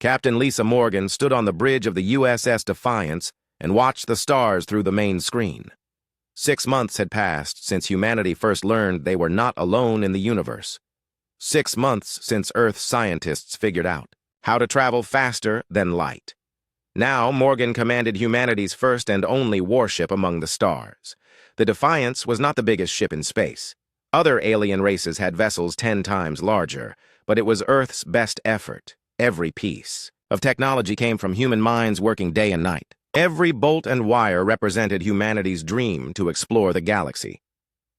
Captain Lisa Morgan stood on the bridge of the USS Defiance and watched the stars through the main screen. 6 months had passed since humanity first learned they were not alone in the universe. 6 months since Earth's scientists figured out how to travel faster than light. Now, Morgan commanded humanity's first and only warship among the stars. The Defiance was not the biggest ship in space. Other alien races had vessels 10 times larger, but it was Earth's best effort. Every piece of technology came from human minds working day and night. Every bolt and wire represented humanity's dream to explore the galaxy.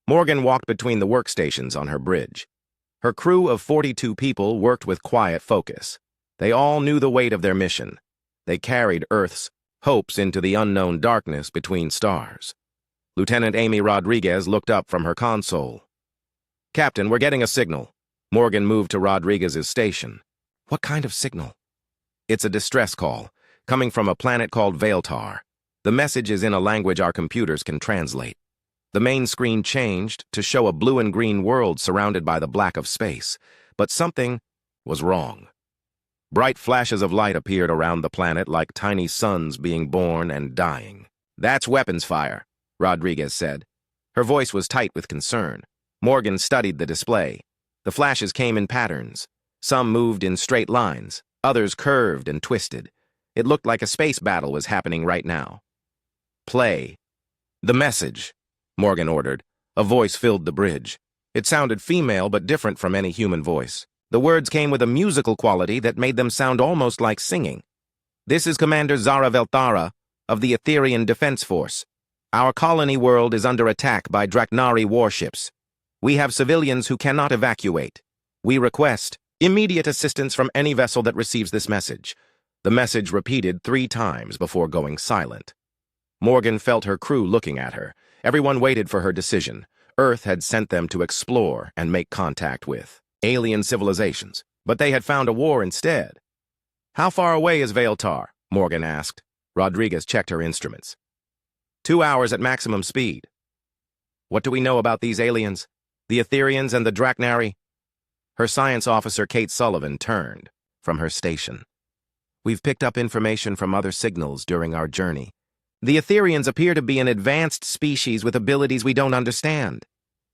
Morgan walked between the workstations on her bridge. Her crew of 42 people worked with quiet focus. They all knew the weight of their mission. They carried Earth's hopes into the unknown darkness between stars. Lieutenant Amy Rodriguez looked up from her console. "Captain, we're getting a signal." Morgan moved to Rodriguez's station. "What kind of signal?" "It's a distress call, coming from a planet called Veiltar. The message is in a language our computers can translate." The main screen changed to show a blue and green world surrounded by the black of space, but something was wrong. Bright flashes of light appeared around the planet like tiny suns being born and dying. "That's weapons fire," Rodriguez said. Her voice was tight with concern. Morgan studied the display. The flashes came in patterns. Some moved in straight lines, others curved and twisted. It looked like a space battle was happening right now. "Play the message," Morgan ordered. A voice filled the bridge. It sounded female but different from any human voice. The words came with a musical quality that made them sound almost like singing. "This is Commander Zara Veltara of the Etherian Defense Force. Our colony world is under attack by Draknari warships. We have civilians who cannot evacuate. We request immediate assistance from any vessel that receives this message." The message repeated 3 times before going silent. Morgan felt her crew looking at her. Everyone waited for her decision. Earth had sent them to explore and make contact with alien civilizations, but they had found a war instead. "How far away is Veiltar?" Morgan asked. Rodriguez checked her instruments. 2 hours at maximum speed." "What do we know about these aliens? The Etherians and the Draknari?" Her science officer, Kate Sullivan, turned from her station. "We've picked up information from other signals during our journey. The Etherians appear to be an advanced species with abilities we don't understand.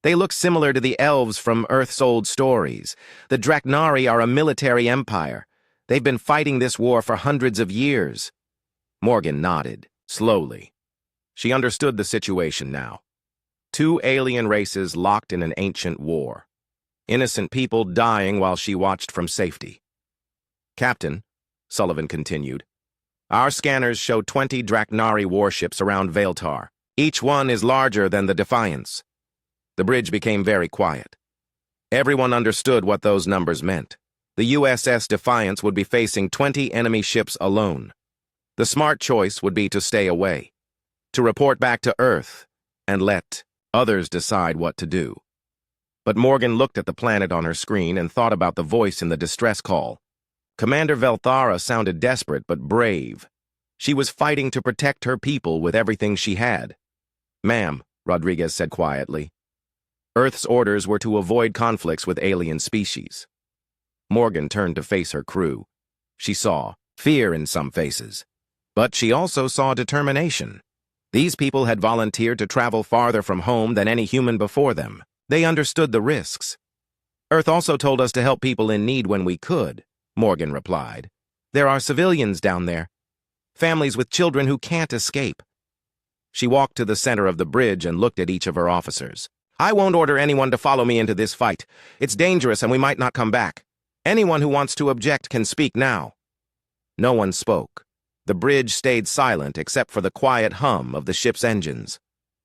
They look similar to the elves from Earth's old stories. The Draknari are a military empire. They've been fighting this war for hundreds of years." Morgan nodded, slowly. She understood the situation now. 2 alien races locked in an ancient war. Innocent people dying while she watched from safety. "Captain," Sullivan continued, "our scanners show 20 Draknari warships around Veiltar. Each one is larger than the Defiance." The bridge became very quiet. Everyone understood what those numbers meant. The USS Defiance would be facing 20 enemy ships alone. The smart choice would be to stay away, to report back to Earth, and let others decide what to do. But Morgan looked at the planet on her screen and thought about the voice in the distress call. Commander Veltara sounded desperate but brave. She was fighting to protect her people with everything she had. "Ma'am," Rodriguez said quietly, "Earth's orders were to avoid conflicts with alien species." Morgan turned to face her crew. She saw fear in some faces, but she also saw determination. These people had volunteered to travel farther from home than any human before them. They understood the risks. "Earth also told us to help people in need when we could," Morgan replied. "There are civilians down there, families with children who can't escape." She walked to the center of the bridge and looked at each of her officers. "I won't order anyone to follow me into this fight. It's dangerous and we might not come back. Anyone who wants to object can speak now." No one spoke. The bridge stayed silent except for the quiet hum of the ship's engines.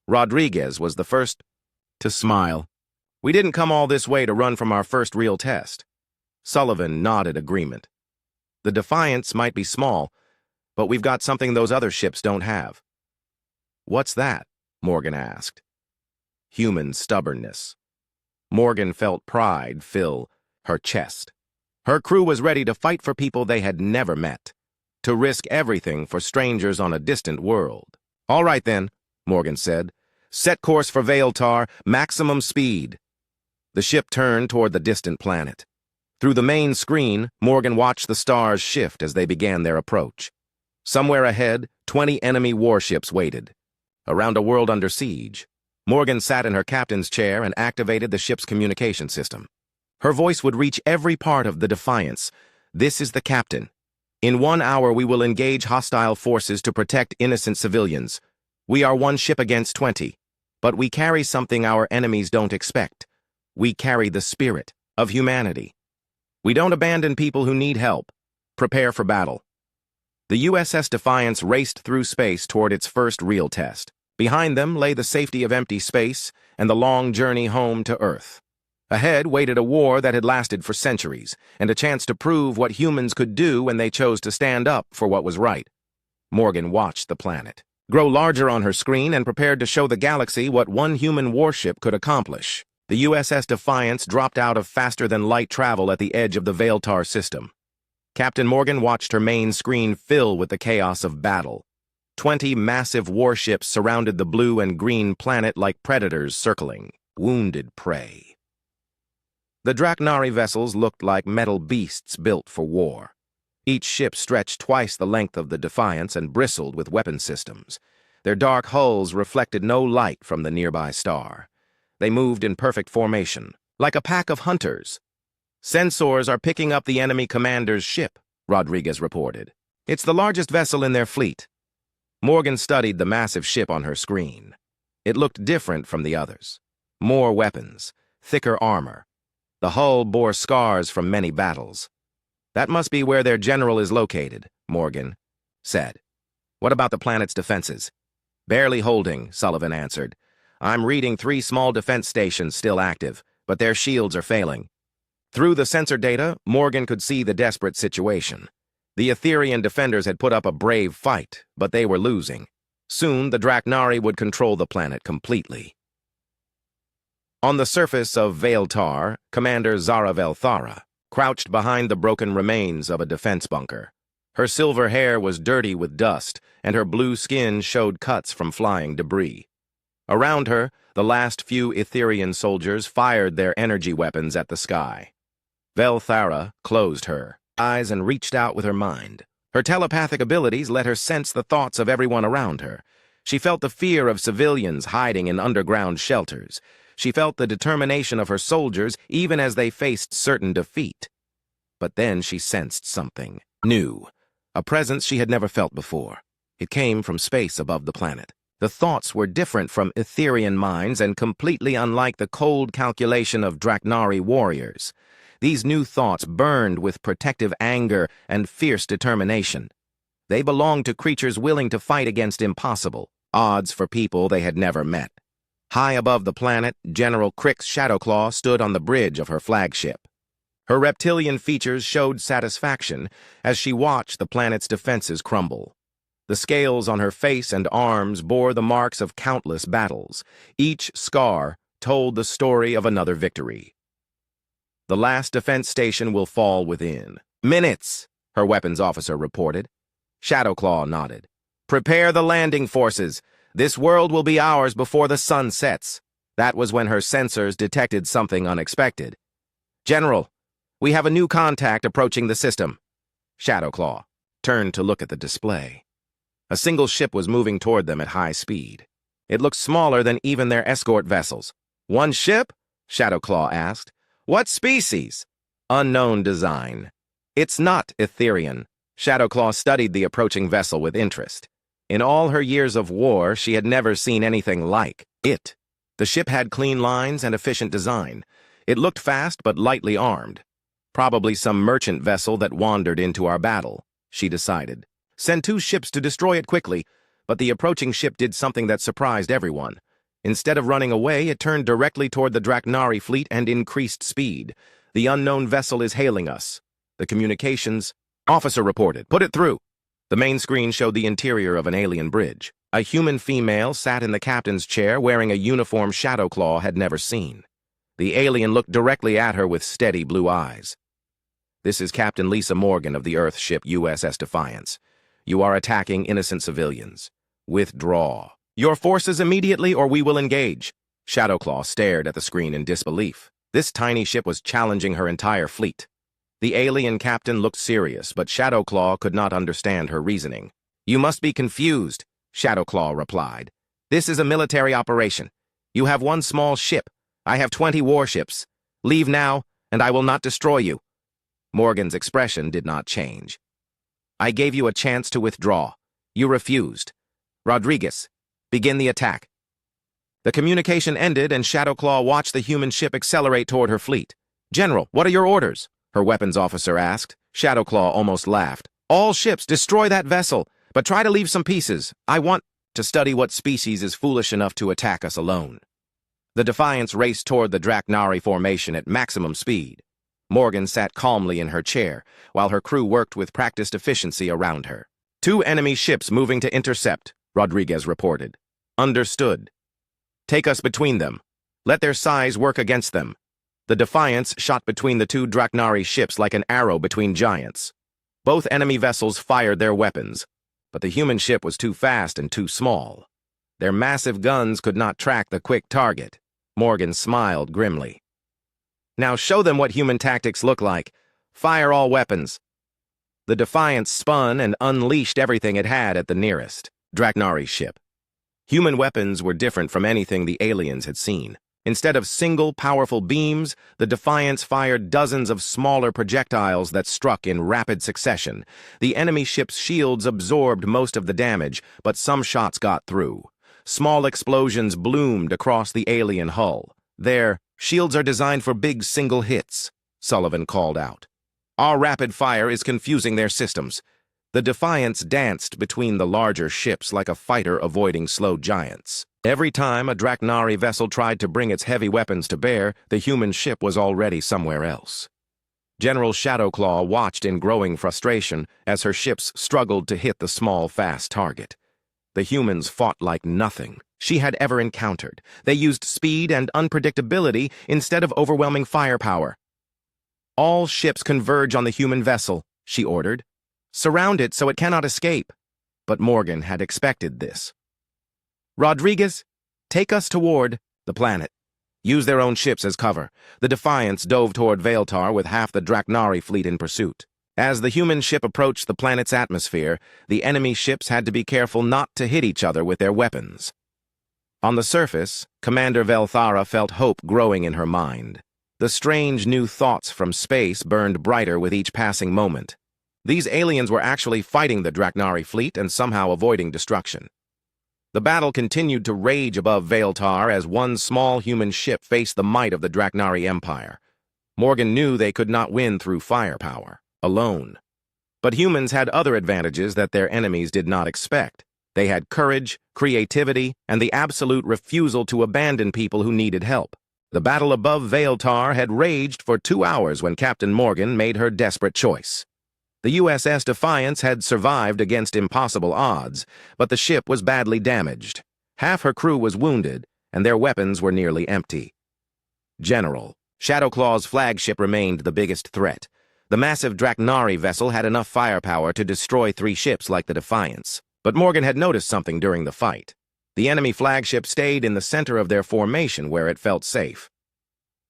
Rodriguez was the first to smile. "We didn't come all this way to run from our first real test." Sullivan nodded agreement. "The Defiance might be small, but we've got something those other ships don't have." "What's that?" Morgan asked. "Human stubbornness." Morgan felt pride fill her chest. Her crew was ready to fight for people they had never met, to risk everything for strangers on a distant world. "All right then," Morgan said. "Set course for Veiltar, maximum speed." The ship turned toward the distant planet. Through the main screen, Morgan watched the stars shift as they began their approach. Somewhere ahead, 20 enemy warships waited. Around a world under siege, Morgan sat in her captain's chair and activated the ship's communication system. Her voice would reach every part of the Defiance. "This is the captain. In 1 hour we will engage hostile forces to protect innocent civilians. We are one ship against 20, but we carry something our enemies don't expect. We carry the spirit of humanity. We don't abandon people who need help. Prepare for battle." The USS Defiance raced through space toward its first real test. Behind them lay the safety of empty space and the long journey home to Earth. Ahead waited a war that had lasted for centuries, and a chance to prove what humans could do when they chose to stand up for what was right. Morgan watched the planet grow larger on her screen and prepared to show the galaxy what one human warship could accomplish. The USS Defiance dropped out of faster-than-light travel at the edge of the Veiltar system. Captain Morgan watched her main screen fill with the chaos of battle. 20 massive warships surrounded the blue and green planet like predators circling wounded prey. The Draknari vessels looked like metal beasts built for war. Each ship stretched twice the length of the Defiance and bristled with weapon systems. Their dark hulls reflected no light from the nearby star. They moved in perfect formation, like a pack of hunters. "Sensors are picking up the enemy commander's ship," Rodriguez reported. "It's the largest vessel in their fleet." Morgan studied the massive ship on her screen. It looked different from the others. More weapons, thicker armor. The hull bore scars from many battles. "That must be where their general is located," Morgan said. "What about the planet's defenses?" "Barely holding," Sullivan answered. "I'm reading 3 small defense stations still active, but their shields are failing." Through the sensor data, Morgan could see the desperate situation. The Etherian defenders had put up a brave fight, but they were losing. Soon, the Draknari would control the planet completely. On the surface of Veiltar, Commander Zaravel Thara crouched behind the broken remains of a defense bunker. Her silver hair was dirty with dust, and her blue skin showed cuts from flying debris. Around her, the last few Etherian soldiers fired their energy weapons at the sky. Velthara closed her eyes and reached out with her mind. Her telepathic abilities let her sense the thoughts of everyone around her. She felt the fear of civilians hiding in underground shelters. She felt the determination of her soldiers even as they faced certain defeat. But then she sensed something new, a presence she had never felt before. It came from space above the planet. The thoughts were different from Etherian minds and completely unlike the cold calculation of Draknari warriors. These new thoughts burned with protective anger and fierce determination. They belonged to creatures willing to fight against impossible odds for people they had never met. High above the planet, General Crix Shadowclaw stood on the bridge of her flagship. Her reptilian features showed satisfaction as she watched the planet's defenses crumble. The scales on her face and arms bore the marks of countless battles. Each scar told the story of another victory. "The last defense station will fall within minutes," her weapons officer reported. Shadowclaw nodded. "Prepare the landing forces. This world will be ours before the sun sets." That was when her sensors detected something unexpected. "General, we have a new contact approaching the system." Shadowclaw turned to look at the display. A single ship was moving toward them at high speed. It looked smaller than even their escort vessels. "One ship?" Shadowclaw asked. "What species?" "Unknown design." "It's not Etherian." Shadowclaw studied the approaching vessel with interest. In all her years of war, she had never seen anything like it. The ship had clean lines and efficient design. It looked fast but lightly armed. "Probably some merchant vessel that wandered into our battle," she decided. "Send 2 ships to destroy it quickly." But the approaching ship did something that surprised everyone. Instead of running away, it turned directly toward the Draknari fleet and increased speed. "The unknown vessel is hailing us," the communications officer reported. "Put it through." The main screen showed the interior of an alien bridge. A human female sat in the captain's chair wearing a uniform Shadowclaw had never seen. The alien looked directly at her with steady blue eyes. "This is Captain Lisa Morgan of the Earth ship USS Defiance. You are attacking innocent civilians. Withdraw your forces immediately or we will engage." Shadowclaw stared at the screen in disbelief. This tiny ship was challenging her entire fleet. The alien captain looked serious, but Shadowclaw could not understand her reasoning. "You must be confused," Shadowclaw replied. "This is a military operation. You have one small ship. I have 20 warships. Leave now, and I will not destroy you." Morgan's expression did not change. "I gave you a chance to withdraw. You refused. Rodriguez, begin the attack." The communication ended, and Shadowclaw watched the human ship accelerate toward her fleet. "General, what are your orders?" her weapons officer asked. Shadowclaw almost laughed. "All ships, destroy that vessel, but try to leave some pieces. I want to study what species is foolish enough to attack us alone." The Defiance raced toward the Draknari formation at maximum speed. Morgan sat calmly in her chair, while her crew worked with practiced efficiency around her. "Two enemy ships moving to intercept," Rodriguez reported. "Understood. Take us between them. Let their size work against them." The Defiance shot between the two Draknari ships like an arrow between giants. Both enemy vessels fired their weapons, but the human ship was too fast and too small. Their massive guns could not track the quick target. Morgan smiled grimly. "Now show them what human tactics look like. Fire all weapons." The Defiance spun and unleashed everything it had at the nearest Draknari ship. Human weapons were different from anything the aliens had seen. Instead of single, powerful beams, the Defiance fired dozens of smaller projectiles that struck in rapid succession. The enemy ship's shields absorbed most of the damage, but some shots got through. Small explosions bloomed across the alien hull. "Their shields are designed for big single hits," Sullivan called out. "Our rapid fire is confusing their systems." The Defiance danced between the larger ships like a fighter avoiding slow giants. Every time a Draknari vessel tried to bring its heavy weapons to bear, the human ship was already somewhere else. General Shadowclaw watched in growing frustration as her ships struggled to hit the small, fast target. The humans fought like nothing she had ever encountered. They used speed and unpredictability instead of overwhelming firepower. "All ships converge on the human vessel," she ordered. "Surround it so it cannot escape." But Morgan had expected this. "Rodriguez, take us toward the planet. Use their own ships as cover." The Defiance dove toward Veiltar with half the Draknari fleet in pursuit. As the human ship approached the planet's atmosphere, the enemy ships had to be careful not to hit each other with their weapons. On the surface, Commander Velthara felt hope growing in her mind. The strange new thoughts from space burned brighter with each passing moment. These aliens were actually fighting the Draknari fleet and somehow avoiding destruction. The battle continued to rage above Veiltar as one small human ship faced the might of the Draknari Empire. Morgan knew they could not win through firepower, alone. But humans had other advantages that their enemies did not expect. They had courage, creativity, and the absolute refusal to abandon people who needed help. The battle above Veiltar had raged for 2 hours when Captain Morgan made her desperate choice. The USS Defiance had survived against impossible odds, but the ship was badly damaged. Half her crew was wounded, and their weapons were nearly empty. General, Shadowclaw's flagship remained the biggest threat. The massive Draknari vessel had enough firepower to destroy 3 ships like the Defiance. But Morgan had noticed something during the fight. The enemy flagship stayed in the center of their formation where it felt safe.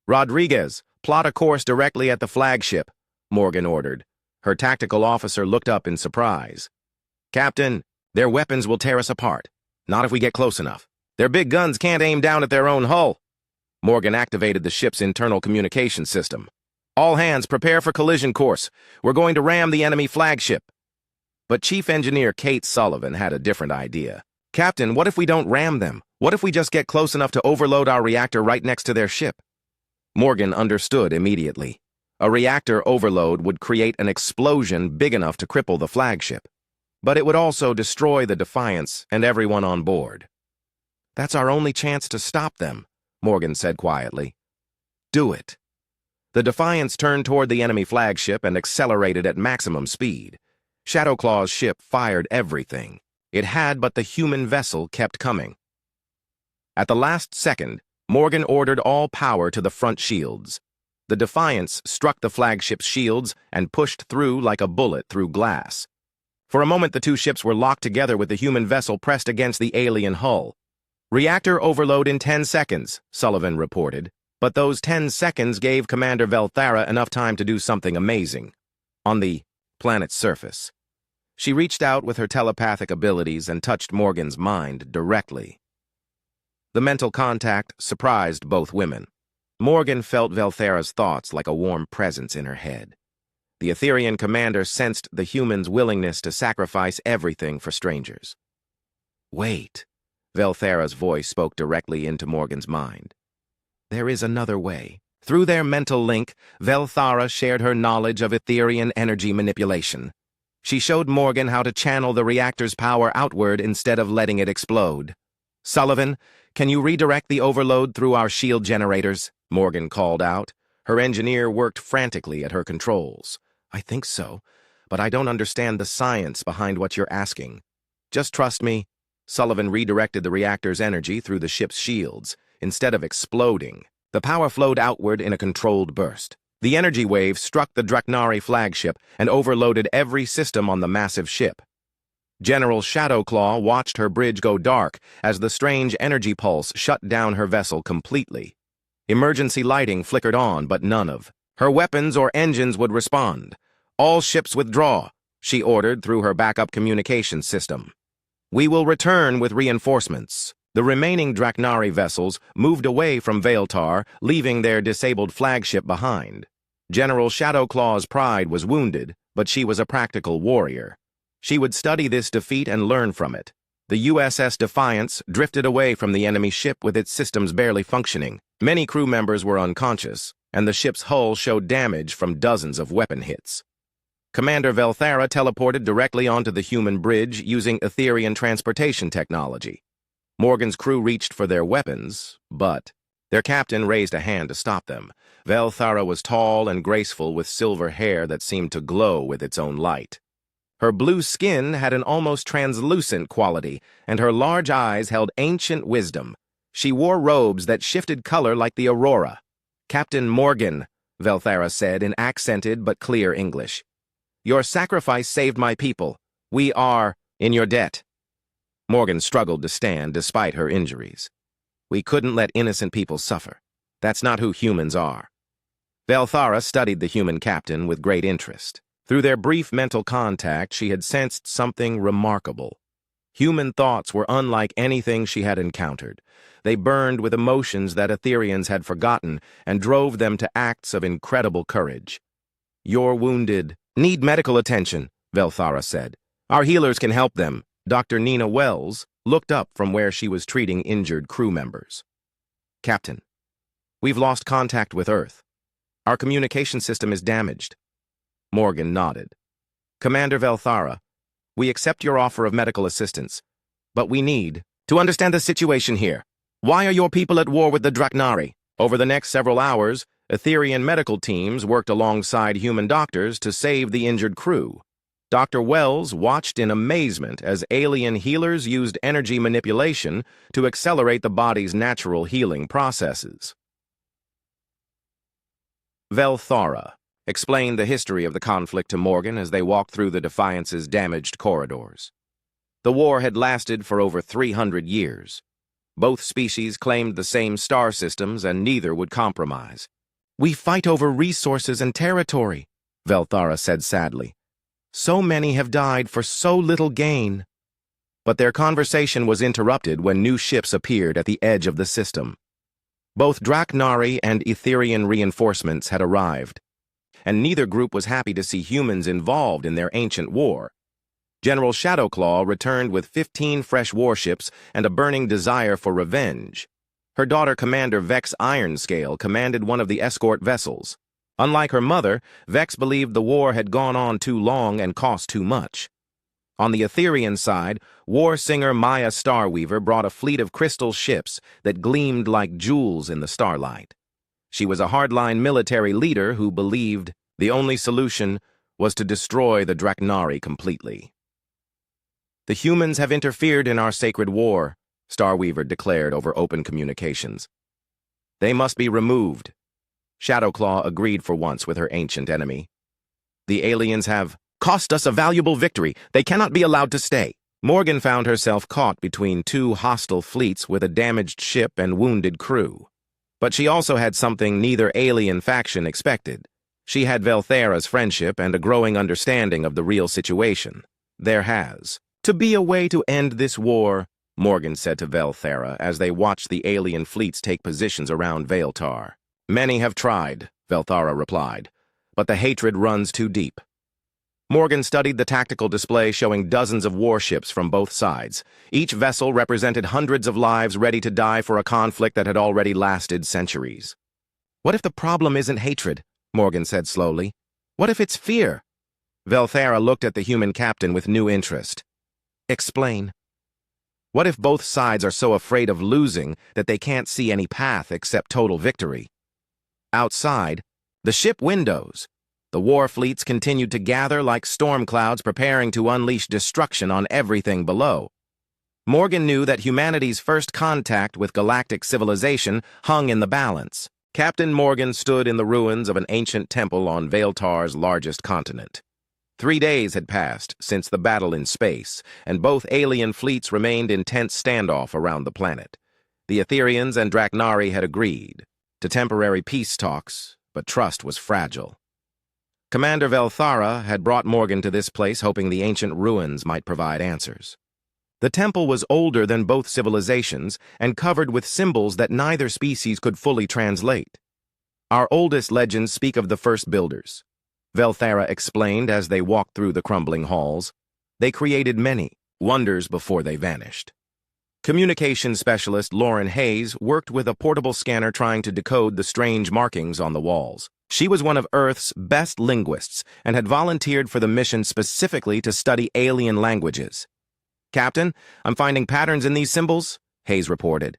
"Rodriguez, plot a course directly at the flagship," Morgan ordered. Her tactical officer looked up in surprise. "Captain, their weapons will tear us apart. Not if we get close enough. Their big guns can't aim down at their own hull." Morgan activated the ship's internal communication system. "All hands, prepare for collision course. We're going to ram the enemy flagship." But Chief Engineer Kate Sullivan had a different idea. "Captain, what if we don't ram them? What if we just get close enough to overload our reactor right next to their ship?" Morgan understood immediately. A reactor overload would create an explosion big enough to cripple the flagship. But it would also destroy the Defiance and everyone on board. "That's our only chance to stop them," Morgan said quietly. "Do it." The Defiance turned toward the enemy flagship and accelerated at maximum speed. Shadowclaw's ship fired everything it had, but the human vessel kept coming. At the last second, Morgan ordered all power to the front shields. The Defiance struck the flagship's shields and pushed through like a bullet through glass. For a moment, the two ships were locked together with the human vessel pressed against the alien hull. "Reactor overload in 10 seconds, Sullivan reported, But those 10 seconds gave Commander Velthara enough time to do something amazing. On the planet's surface, she reached out with her telepathic abilities and touched Morgan's mind directly. The mental contact surprised both women. Morgan felt Velthara's thoughts like a warm presence in her head. The Etherian commander sensed the human's willingness to sacrifice everything for strangers. Wait, Velthara's voice spoke directly into Morgan's mind. There is another way. Through their mental link, Velthara shared her knowledge of Etherian energy manipulation. She showed Morgan how to channel the reactor's power outward instead of letting it explode. Sullivan, can you redirect the overload through our shield generators? Morgan called out. Her engineer worked frantically at her controls. I think so, but I don't understand the science behind what you're asking. Just trust me. Sullivan redirected the reactor's energy through the ship's shields. Instead of exploding, the power flowed outward in a controlled burst. The energy wave struck the Draknari flagship and overloaded every system on the massive ship. General Shadowclaw watched her bridge go dark as the strange energy pulse shut down her vessel completely. Emergency lighting flickered on, but none of her weapons or engines would respond. All ships withdraw, she ordered through her backup communications system. We will return with reinforcements. The remaining Draknari vessels moved away from Vaeltar, leaving their disabled flagship behind. General Shadowclaw's pride was wounded, but she was a practical warrior. She would study this defeat and learn from it. The USS Defiance drifted away from the enemy ship with its systems barely functioning. Many crew members were unconscious, and the ship's hull showed damage from dozens of weapon hits. Commander Velthara teleported directly onto the human bridge using Etherian transportation technology. Morgan's crew reached for their weapons, but their captain raised a hand to stop them. Velthara was tall and graceful with silver hair that seemed to glow with its own light. Her blue skin had an almost translucent quality, and her large eyes held ancient wisdom. She wore robes that shifted color like the aurora. Captain Morgan, Velthara said in accented but clear English. Your sacrifice saved my people. We are in your debt. Morgan struggled to stand despite her injuries. We couldn't let innocent people suffer. That's not who humans are. Velthara studied the human captain with great interest. Through their brief mental contact, she had sensed something remarkable. Human thoughts were unlike anything she had encountered. They burned with emotions that Etherians had forgotten and drove them to acts of incredible courage. You're wounded. Need medical attention, Velthara said. Our healers can help them. Dr. Nina Wells looked up from where she was treating injured crew members. Captain, we've lost contact with Earth. Our communication system is damaged. Morgan nodded. Commander Velthara, we accept your offer of medical assistance, but we need to understand the situation here. Why are your people at war with the Draknari? Over the next several hours, Etherian medical teams worked alongside human doctors to save the injured crew. Dr. Wells watched in amazement as alien healers used energy manipulation to accelerate the body's natural healing processes. Velthara explained the history of the conflict to Morgan as they walked through the Defiance's damaged corridors. The war had lasted for over 300 years. Both species claimed the same star systems and neither would compromise. We fight over resources and territory, Velthara said sadly. So many have died for so little gain. But their conversation was interrupted when new ships appeared at the edge of the system. Both Draknari and Etherian reinforcements had arrived, and neither group was happy to see humans involved in their ancient war. General Shadowclaw returned with 15 fresh warships and a burning desire for revenge. Her daughter Commander Vex Ironscale commanded one of the escort vessels. Unlike her mother, Vex believed the war had gone on too long and cost too much. On the Etherian side, war singer Maya Starweaver brought a fleet of crystal ships that gleamed like jewels in the starlight. She was a hardline military leader who believed the only solution was to destroy the Draknari completely. The humans have interfered in our sacred war, Starweaver declared over open communications. They must be removed. Shadowclaw agreed for once with her ancient enemy. The aliens have cost us a valuable victory. They cannot be allowed to stay. Morgan found herself caught between two hostile fleets with a damaged ship and wounded crew. But she also had something neither alien faction expected. She had Velthera's friendship and a growing understanding of the real situation. There has to be a way to end this war, Morgan said to Velthera as they watched the alien fleets take positions around Vaeltar. Many have tried, Velthara replied, but the hatred runs too deep. Morgan studied the tactical display showing dozens of warships from both sides. Each vessel represented hundreds of lives ready to die for a conflict that had already lasted centuries. What if the problem isn't hatred? Morgan said slowly. What if it's fear? Velthera looked at the human captain with new interest. Explain. What if both sides are so afraid of losing that they can't see any path except total victory? Outside, the ship windows. The war fleets continued to gather like storm clouds preparing to unleash destruction on everything below. Morgan knew that humanity's first contact with galactic civilization hung in the balance. Captain Morgan stood in the ruins of an ancient temple on Vaeltar's largest continent. 3 days had passed since the battle in space, and both alien fleets remained in tense standoff around the planet. The Etherians and Draknari had agreed to temporary peace talks, but trust was fragile. Commander Velthara had brought Morgan to this place hoping the ancient ruins might provide answers. The temple was older than both civilizations and covered with symbols that neither species could fully translate. Our oldest legends speak of the first builders, Velthara explained as they walked through the crumbling halls. They created many wonders before they vanished. Communications specialist Lauren Hayes worked with a portable scanner trying to decode the strange markings on the walls. She was one of Earth's best linguists and had volunteered for the mission specifically to study alien languages. Captain, I'm finding patterns in these symbols, Hayes reported.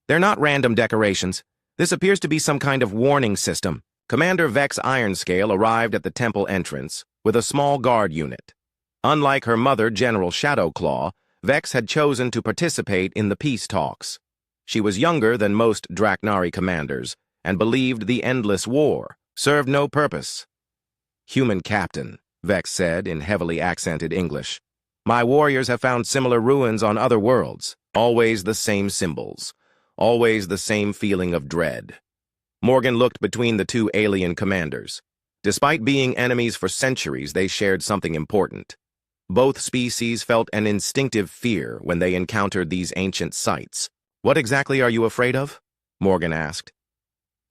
They're not random decorations. This appears to be some kind of warning system. Commander Vex Ironscale arrived at the temple entrance with a small guard unit. Unlike her mother, General Shadowclaw, Vex had chosen to participate in the peace talks. She was younger than most Draknari commanders and believed the endless war served no purpose. Human captain, Vex said in heavily accented English. My warriors have found similar ruins on other worlds, always the same symbols, always the same feeling of dread. Morgan looked between the two alien commanders. Despite being enemies for centuries, they shared something important. Both species felt an instinctive fear when they encountered these ancient sites. What exactly are you afraid of? Morgan asked.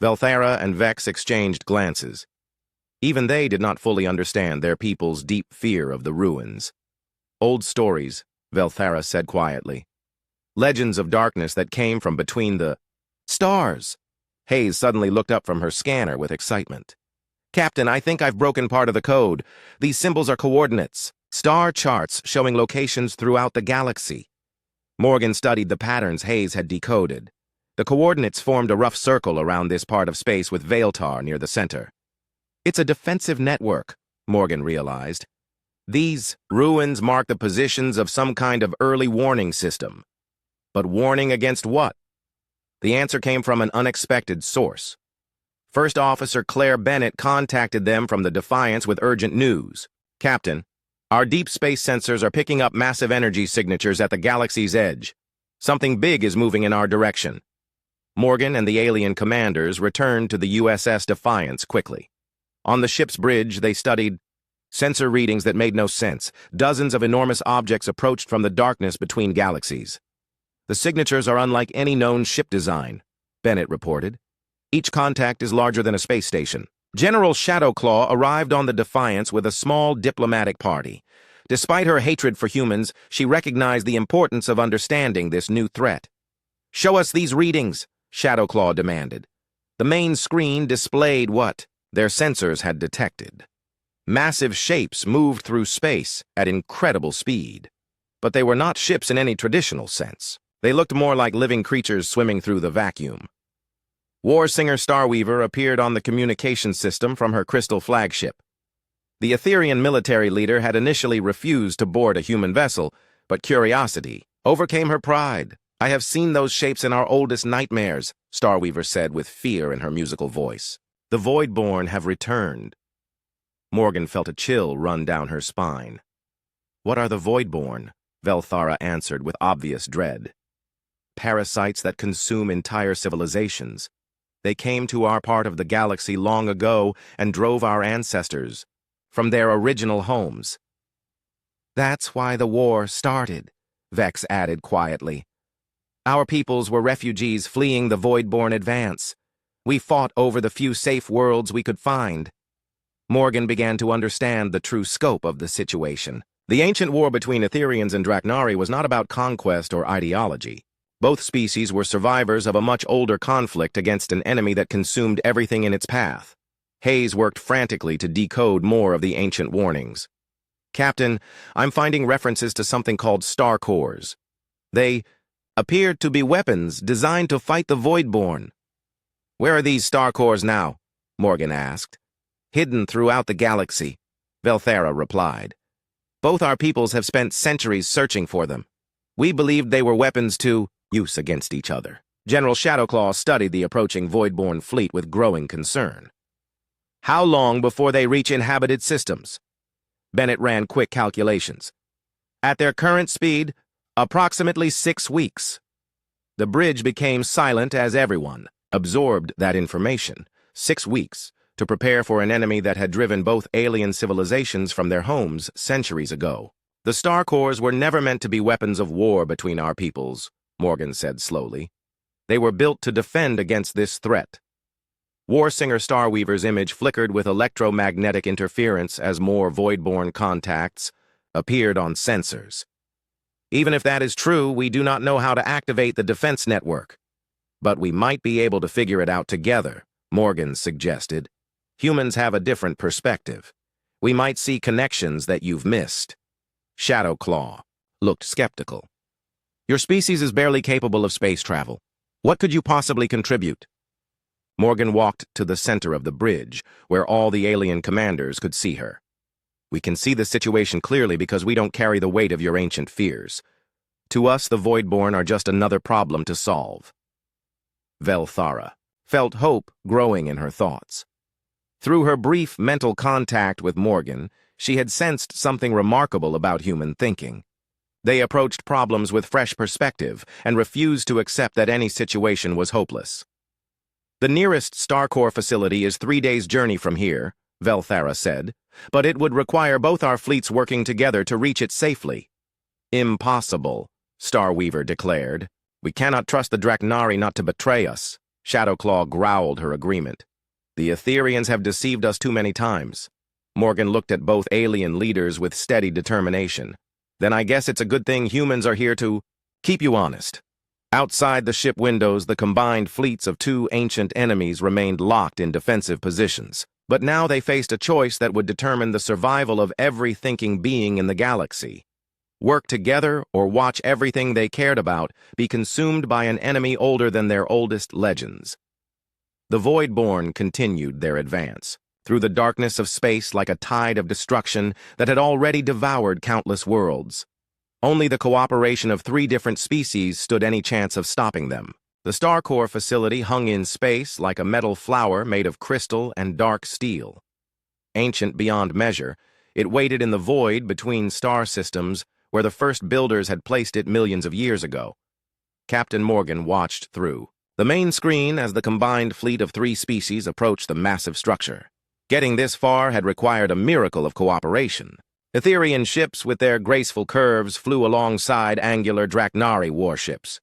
Velthara and Vex exchanged glances. Even they did not fully understand their people's deep fear of the ruins. Old stories, Velthara said quietly. Legends of darkness that came from between the stars. Hayes suddenly looked up from her scanner with excitement. Captain, I think I've broken part of the code. These symbols are coordinates, star charts showing locations throughout the galaxy. Morgan studied the patterns Hayes had decoded. The coordinates formed a rough circle around this part of space with Vaeltar near the center. It's a defensive network, Morgan realized. These ruins mark the positions of some kind of early warning system. But warning against what? The answer came from an unexpected source. First Officer Claire Bennett contacted them from the Defiance with urgent news. Captain, our deep space sensors are picking up massive energy signatures at the galaxy's edge. Something big is moving in our direction. Morgan and the alien commanders returned to the USS Defiance quickly. On the ship's bridge, they studied sensor readings that made no sense. Dozens of enormous objects approached from the darkness between galaxies. The signatures are unlike any known ship design, Bennett reported. Each contact is larger than a space station. General Shadowclaw arrived on the Defiance with a small diplomatic party. Despite her hatred for humans, she recognized the importance of understanding this new threat. Show us these readings, Shadowclaw demanded. The main screen displayed what their sensors had detected. Massive shapes moved through space at incredible speed. But they were not ships in any traditional sense. They looked more like living creatures swimming through the vacuum. Warsinger Starweaver appeared on the communication system from her crystal flagship. The Etherian military leader had initially refused to board a human vessel, but curiosity overcame her pride. I have seen those shapes in our oldest nightmares, Starweaver said with fear in her musical voice. The Voidborn have returned. Morgan felt a chill run down her spine. What are the Voidborn? Velthara answered with obvious dread. Parasites that consume entire civilizations. They came to our part of the galaxy long ago and drove our ancestors from their original homes. That's why the war started, Vex added quietly. Our peoples were refugees fleeing the Voidborn advance. We fought over the few safe worlds we could find. Morgan began to understand the true scope of the situation. The ancient war between Etherians and Draknari was not about conquest or ideology. Both species were survivors of a much older conflict against an enemy that consumed everything in its path. Hayes worked frantically to decode more of the ancient warnings. Captain, I'm finding references to something called star cores. They appeared to be weapons designed to fight the Voidborn. Where are these star cores now? Morgan asked. Hidden throughout the galaxy, Velthara replied. Both our peoples have spent centuries searching for them. We believed they were weapons to use against each other. General Shadowclaw studied the approaching Voidborn fleet with growing concern. How long before they reach inhabited systems? Bennett ran quick calculations. At their current speed, approximately 6 weeks. The bridge became silent as everyone absorbed that information. 6 weeks to prepare for an enemy that had driven both alien civilizations from their homes centuries ago. The star cores were never meant to be weapons of war between our peoples, Morgan said slowly. They were built to defend against this threat. Warsinger Starweaver's image flickered with electromagnetic interference as more Voidborn contacts appeared on sensors. Even if that is true, we do not know how to activate the defense network. But we might be able to figure it out together, Morgan suggested. Humans have a different perspective. We might see connections that you've missed. Shadowclaw looked skeptical. Your species is barely capable of space travel. What could you possibly contribute? Morgan walked to the center of the bridge, where all the alien commanders could see her. We can see the situation clearly because we don't carry the weight of your ancient fears. To us, the Voidborn are just another problem to solve. Velthara felt hope growing in her thoughts. Through her brief mental contact with Morgan, she had sensed something remarkable about human thinking. They approached problems with fresh perspective and refused to accept that any situation was hopeless. The nearest Starcore facility is 3 days' journey from here, Velthara said, but it would require both our fleets working together to reach it safely. Impossible, Starweaver declared. We cannot trust the Draknari not to betray us. Shadowclaw growled her agreement. The Etherians have deceived us too many times. Morgan looked at both alien leaders with steady determination. Then I guess it's a good thing humans are here to keep you honest. Outside the ship windows, the combined fleets of 2 ancient enemies remained locked in defensive positions. But now they faced a choice that would determine the survival of every thinking being in the galaxy. Work together or watch everything they cared about be consumed by an enemy older than their oldest legends. The Voidborn continued their advance, through the darkness of space like a tide of destruction that had already devoured countless worlds. Only the cooperation of 3 different species stood any chance of stopping them. The Starcore facility hung in space like a metal flower made of crystal and dark steel. Ancient beyond measure, it waited in the void between star systems where the first builders had placed it millions of years ago. Captain Morgan watched through the main screen as the combined fleet of 3 species approached the massive structure. Getting this far had required a miracle of cooperation. Etherian ships with their graceful curves flew alongside angular Draknari warships.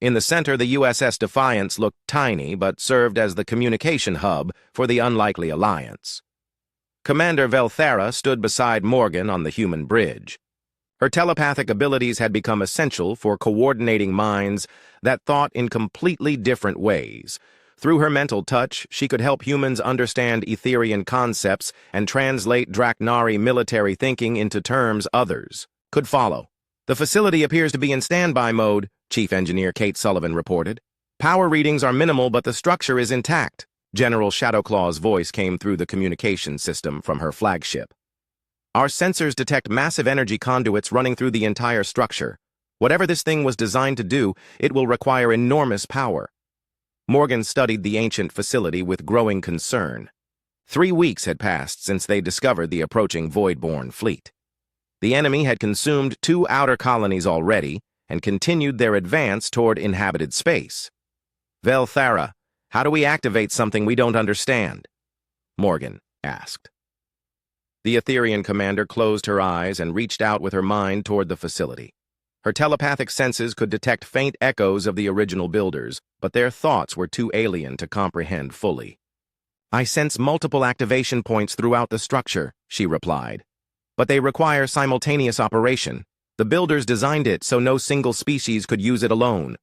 In the center, the USS Defiance looked tiny but served as the communication hub for the unlikely alliance. Commander Velthara stood beside Morgan on the human bridge. Her telepathic abilities had become essential for coordinating minds that thought in completely different ways. Through her mental touch, she could help humans understand Etherian concepts and translate Draknari military thinking into terms others could follow. The facility appears to be in standby mode, Chief Engineer Kate Sullivan reported. Power readings are minimal, but the structure is intact. General Shadowclaw's voice came through the communication system from her flagship. Our sensors detect massive energy conduits running through the entire structure. Whatever this thing was designed to do, it will require enormous power. Morgan studied the ancient facility with growing concern. 3 weeks had passed since they discovered the approaching Voidborn fleet. The enemy had consumed 2 outer colonies already and continued their advance toward inhabited space. Velthara, How do we activate something we don't understand? Morgan asked. The Etherian commander closed her eyes and reached out with her mind toward the facility. Her telepathic senses could detect faint echoes of the original builders, but their thoughts were too alien to comprehend fully. I sense multiple activation points throughout the structure, she replied. But they require simultaneous operation. The builders designed it so no single species could use it alone.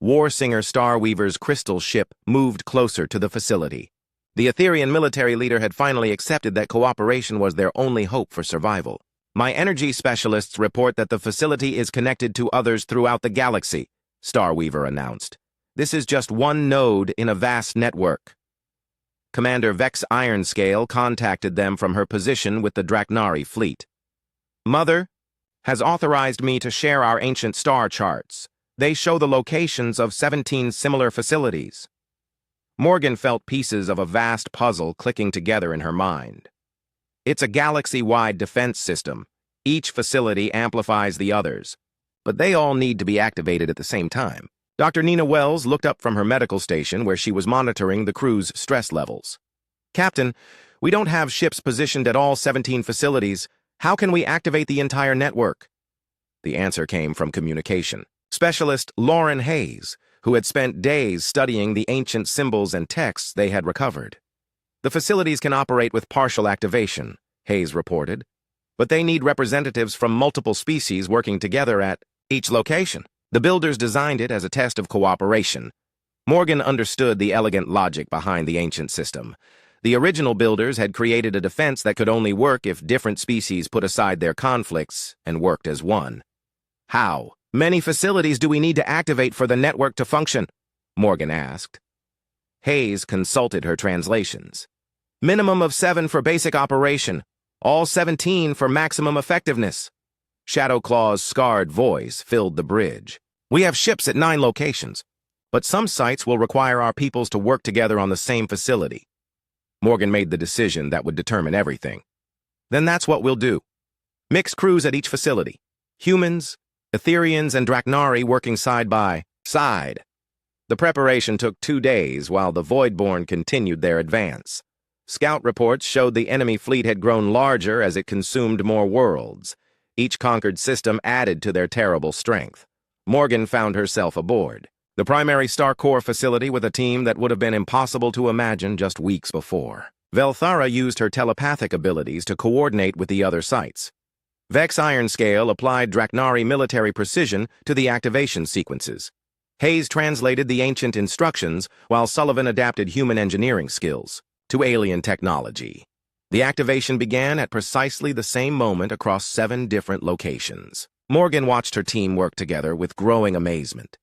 Warsinger Starweaver's crystal ship moved closer to the facility. The Etherian military leader had finally accepted that cooperation was their only hope for survival. My energy specialists report that the facility is connected to others throughout the galaxy, Starweaver announced. This is just one node in a vast network. Commander Vex Ironscale contacted them from her position with the Draknari fleet. Mother has authorized me to share our ancient star charts. They show the locations of 17 similar facilities. Morgan felt pieces of a vast puzzle clicking together in her mind. It's a galaxy-wide defense system. Each facility amplifies the others, but they all need to be activated at the same time. Dr. Nina Wells looked up from her medical station where she was monitoring the crew's stress levels. Captain, we don't have ships positioned at all 17 facilities. How can we activate the entire network? The answer came from communication. Specialist Lauren Hayes, who had spent days studying the ancient symbols and texts they had recovered. The facilities can operate with partial activation, Hayes reported, but they need representatives from multiple species working together at each location. The builders designed it as a test of cooperation. Morgan understood the elegant logic behind the ancient system. The original builders had created a defense that could only work if different species put aside their conflicts and worked as one. How many facilities do we need to activate for the network to function? Morgan asked. Hayes consulted her translations. Minimum of 7 for basic operation, all 17 for maximum effectiveness. Shadowclaw's scarred voice filled the bridge. We have ships at 9 locations, but some sites will require our peoples to work together on the same facility. Morgan made the decision that would determine everything. Then that's what we'll do. Mixed crews at each facility. Humans, Etherians, and Draknari working side by side. The preparation took 2 days while the Voidborn continued their advance. Scout reports showed the enemy fleet had grown larger as it consumed more worlds. Each conquered system added to their terrible strength. Morgan found herself aboard the primary Star Core facility with a team that would have been impossible to imagine just weeks before. Velthara used her telepathic abilities to coordinate with the other sites. Vex Ironscale applied Draknari military precision to the activation sequences. Hayes translated the ancient instructions, while Sullivan adapted human engineering skills to alien technology. The activation began at precisely the same moment across 7 different locations. Morgan watched her team work together with growing amazement.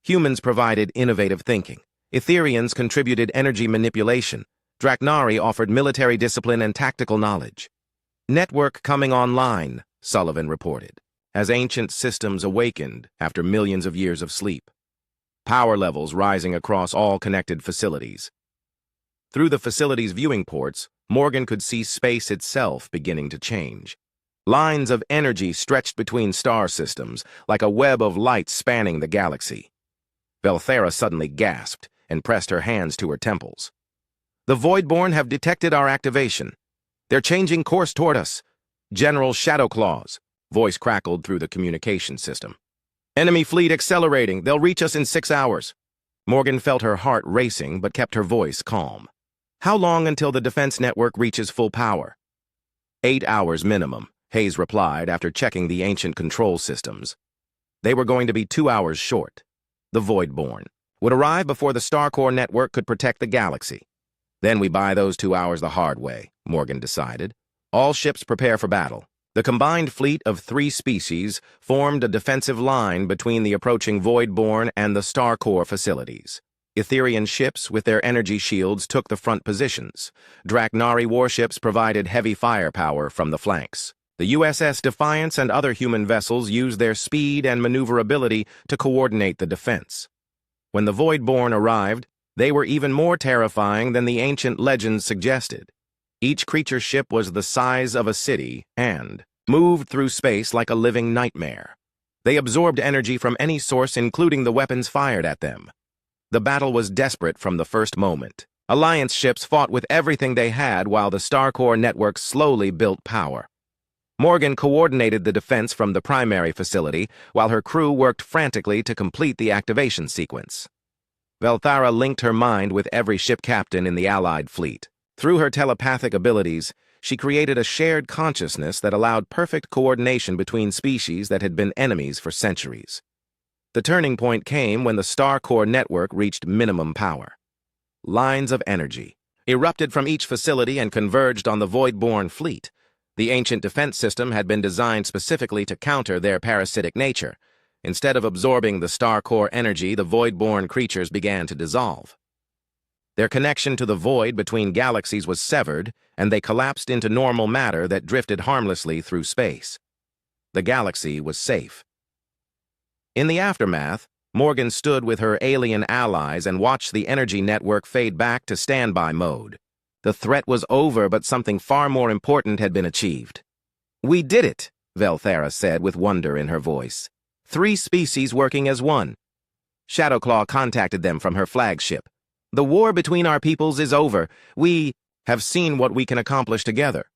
Humans provided innovative thinking. Etherians contributed energy manipulation. Draknari offered military discipline and tactical knowledge. Network coming online, Sullivan reported, as ancient systems awakened after millions of years of sleep. Power levels rising across all connected facilities. Through the facility's viewing ports, Morgan could see space itself beginning to change. Lines of energy stretched between star systems, like a web of light spanning the galaxy. Velthara suddenly gasped and pressed her hands to her temples. The Voidborn have detected our activation. They're changing course toward us. General Shadowclaw's voice crackled through the communication system. Enemy fleet accelerating. They'll reach us in 6 hours. Morgan felt her heart racing but kept her voice calm. How long until the defense network reaches full power? 8 hours minimum, Hayes replied after checking the ancient control systems. They were going to be 2 hours short. The Voidborn would arrive before the Star Core network could protect the galaxy. Then we buy those 2 hours the hard way, Morgan decided. All ships prepare for battle. The combined fleet of 3 species formed a defensive line between the approaching Voidborn and the Star Core facilities. Etherian ships with their energy shields took the front positions. Draknari warships provided heavy firepower from the flanks. The USS Defiance and other human vessels used their speed and maneuverability to coordinate the defense. When the Voidborn arrived, they were even more terrifying than the ancient legends suggested. Each creature ship was the size of a city and moved through space like a living nightmare. They absorbed energy from any source, including the weapons fired at them. The battle was desperate from the first moment. Alliance ships fought with everything they had while the Star Core network slowly built power. Morgan coordinated the defense from the primary facility, while her crew worked frantically to complete the activation sequence. Velthara linked her mind with every ship captain in the Allied fleet. Through her telepathic abilities, she created a shared consciousness that allowed perfect coordination between species that had been enemies for centuries. The turning point came when the Star Core network reached minimum power. Lines of energy erupted from each facility and converged on the Void-born fleet. The ancient defense system had been designed specifically to counter their parasitic nature. Instead of absorbing the Star Core energy, the Void-born creatures began to dissolve. Their connection to the void between galaxies was severed, and they collapsed into normal matter that drifted harmlessly through space. The galaxy was safe. In the aftermath, Morgan stood with her alien allies and watched the energy network fade back to standby mode. The threat was over, but something far more important had been achieved. "We did it," Velthara said with wonder in her voice. 3 species working as one. Shadowclaw contacted them from her flagship. "The war between our peoples is over. We have seen what we can accomplish together."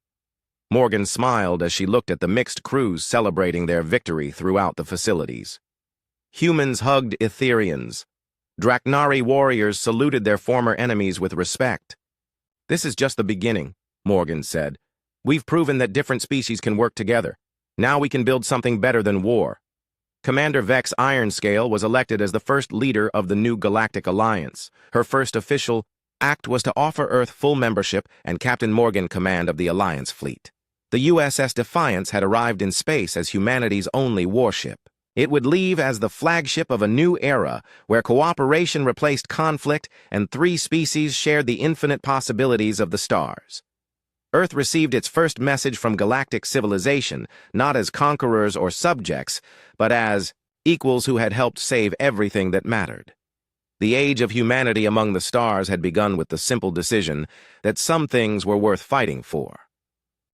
Morgan smiled as she looked at the mixed crews celebrating their victory throughout the facilities. Humans hugged Etherians. Draknari warriors saluted their former enemies with respect. "This is just the beginning," Morgan said. "We've proven that different species can work together. Now we can build something better than war." Commander Vex Ironscale was elected as the first leader of the new Galactic Alliance. Her first official act was to offer Earth full membership and Captain Morgan command of the Alliance fleet. The USS Defiance had arrived in space as humanity's only warship. It would leave as the flagship of a new era where cooperation replaced conflict and 3 species shared the infinite possibilities of the stars. Earth received its first message from galactic civilization, not as conquerors or subjects, but as equals who had helped save everything that mattered. The age of humanity among the stars had begun with the simple decision that some things were worth fighting for.